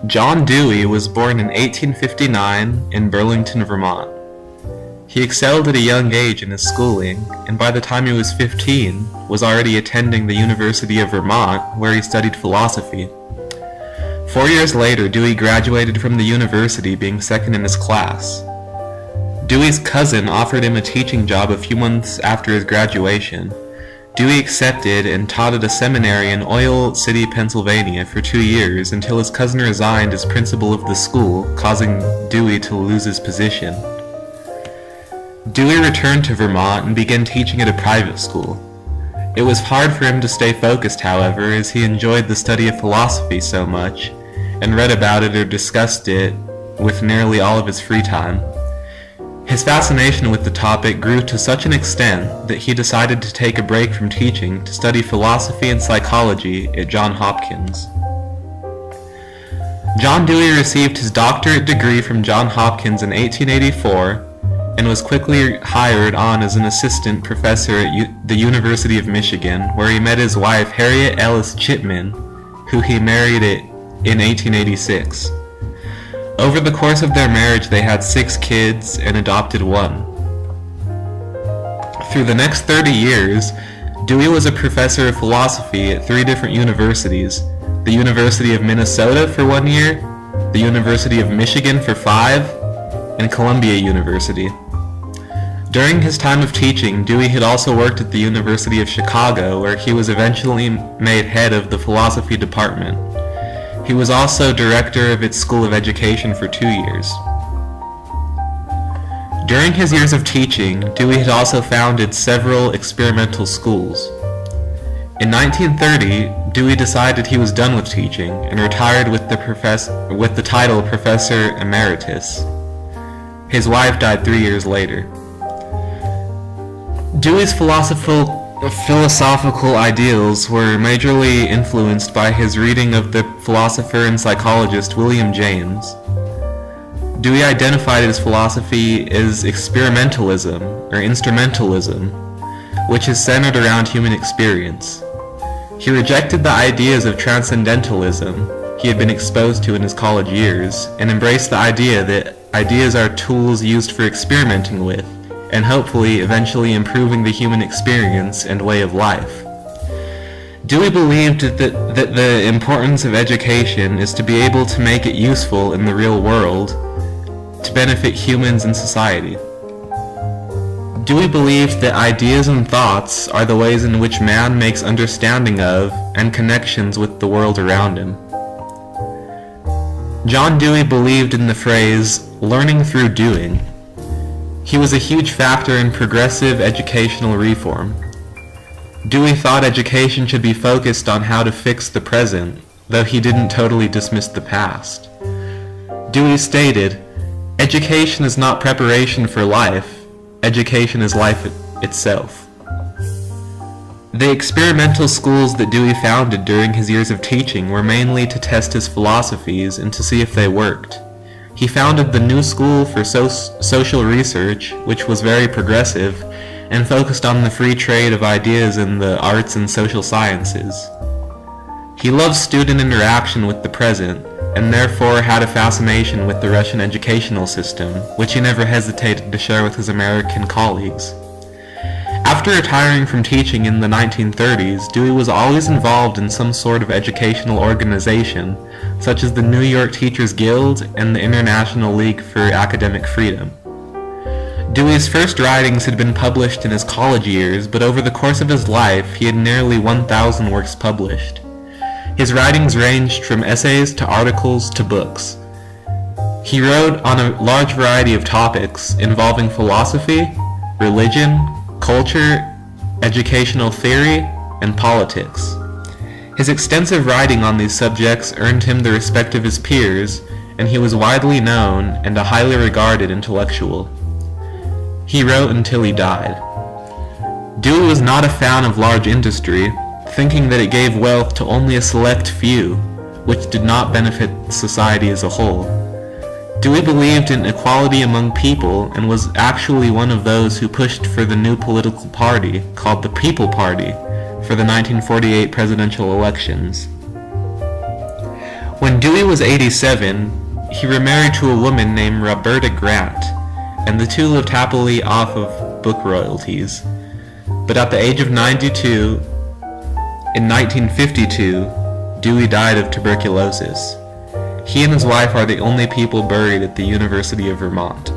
John Dewey was born in 1859 in Burlington, Vermont. He excelled at a young age in his schooling, and by the time he was 15, was already attending the University of Vermont, where he studied philosophy. 4 years later, Dewey graduated from the university, being second in his class. Dewey's cousin offered him a teaching job a few months after his graduation. Dewey accepted and taught at a seminary in Oil City, Pennsylvania for 2 years until his cousin resigned as principal of the school, causing Dewey to lose his position. Dewey returned to Vermont and began teaching at a private school. It was hard for him to stay focused, however, as he enjoyed the study of philosophy so much, and read about it or discussed it with nearly all of his free time. His fascination with the topic grew to such an extent that he decided to take a break from teaching to study philosophy and psychology at Johns Hopkins. John Dewey received his doctorate degree from Johns Hopkins in 1884 and was quickly hired on as an assistant professor at the University of Michigan, where he met his wife Harriet Ellis Chipman, who he married in 1886. Over the course of their marriage, they had 6 kids and adopted 1. Through the next 30 years, Dewey was a professor of philosophy at 3 different universities: the University of Minnesota for 1 year, the University of Michigan for 5, and Columbia University. During his time of teaching, Dewey had also worked at the University of Chicago, where he was eventually made head of the philosophy department. He was also director of its School of Education for 2 years. During his years of teaching, Dewey had also founded several experimental schools. In 1930, Dewey decided he was done with teaching and retired with the title Professor Emeritus. His wife died 3 years later. Dewey's philosophical ideals were majorly influenced by his reading of the philosopher and psychologist William James. Dewey identified his philosophy as experimentalism or instrumentalism, which is centered around human experience. He rejected the ideas of transcendentalism he had been exposed to in his college years, and embraced the idea that ideas are tools used for experimenting with, and hopefully eventually improving the human experience and way of life. Dewey believed that the importance of education is to be able to make it useful in the real world to benefit humans and society. Dewey believed that ideas and thoughts are the ways in which man makes understanding of and connections with the world around him. John Dewey believed in the phrase, "learning through doing." He was a huge factor in progressive educational reform. Dewey thought education should be focused on how to fix the present, though he didn't totally dismiss the past. Dewey stated, "Education is not preparation for life, education is life itself." The experimental schools that Dewey founded during his years of teaching were mainly to test his philosophies and to see if they worked. He founded the New School for Social Research, which was very progressive, and focused on the free trade of ideas in the arts and social sciences. He loved student interaction with the present, and therefore had a fascination with the Russian educational system, which he never hesitated to share with his American colleagues. After retiring from teaching in the 1930s, Dewey was always involved in some sort of educational organization, such as the New York Teachers Guild and the International League for Academic Freedom. Dewey's first writings had been published in his college years, but over the course of his life, he had nearly 1,000 works published. His writings ranged from essays to articles to books. He wrote on a large variety of topics involving philosophy, religion, culture, educational theory, and politics. His extensive writing on these subjects earned him the respect of his peers, and he was widely known and a highly regarded intellectual. He wrote until he died. Dewey was not a fan of large industry, thinking that it gave wealth to only a select few, which did not benefit society as a whole. Dewey believed in equality among people and was actually one of those who pushed for the new political party, called the People Party, for the 1948 presidential elections. When Dewey was 87, he remarried to a woman named Roberta Grant, and the two lived happily off of book royalties. But at the age of 92, in 1952, Dewey died of tuberculosis. He and his wife are the only people buried at the University of Vermont.